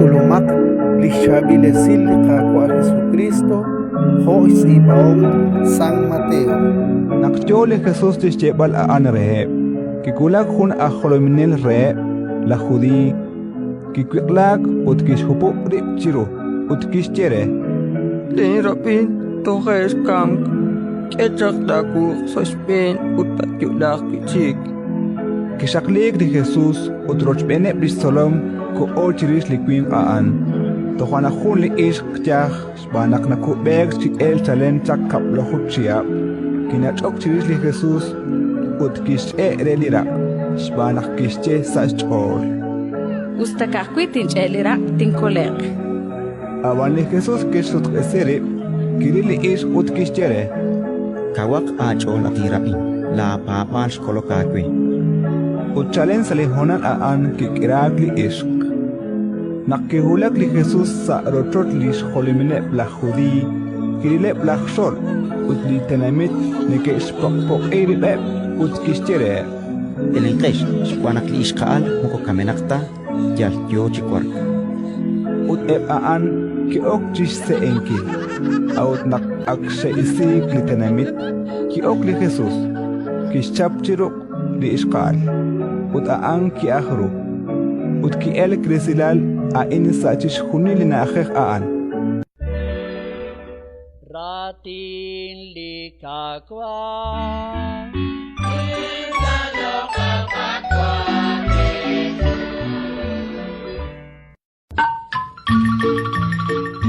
Ulumak lixabilesil liqaqua Jesucristo hois ipaom San Mateo. Nakjole Jesús tischebal a anreheb. Kikulak hun a jolominel reheb la judí. Kikwilak utkishhupu ripchiru utkishchere. Deni rapin tohes kang kechak daku sospen utakyudak kichik. Kishaklik di Jesús utrochbene brisolom ko ochiris liquim aan. Tohana hun li ish kjah banak na kubeg si el talen chakap lohut siap. Kinachok chiris li Jesús utkish relira. Shbanak kishche sachol. Ustakakwitin chelira tinkolek. Awan li Jesús kishut esere kirili ish utkishere. Kawak achol atirain la papal kolokakwe. Uchalen salihonan aan kikiragli ishk. Nakihulak li Jesús sa rotrot lish holimine la judí, kirile la shor, utli tenamit nike spokpok eiribeb utkistere. Elenkesh shwanak li ishkaal muko kamenakta yal yo chikwark. Uteb aan ki okchish se enki. Aut nak akshe isik li tenamit ki ok li Jesús. Kishchapchiruk li ishkaal. Ut aan ki ahru. Ut ki el kresilal a inisachish hunili na akhek aan. Ratin likakwa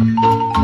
Bye.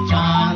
chan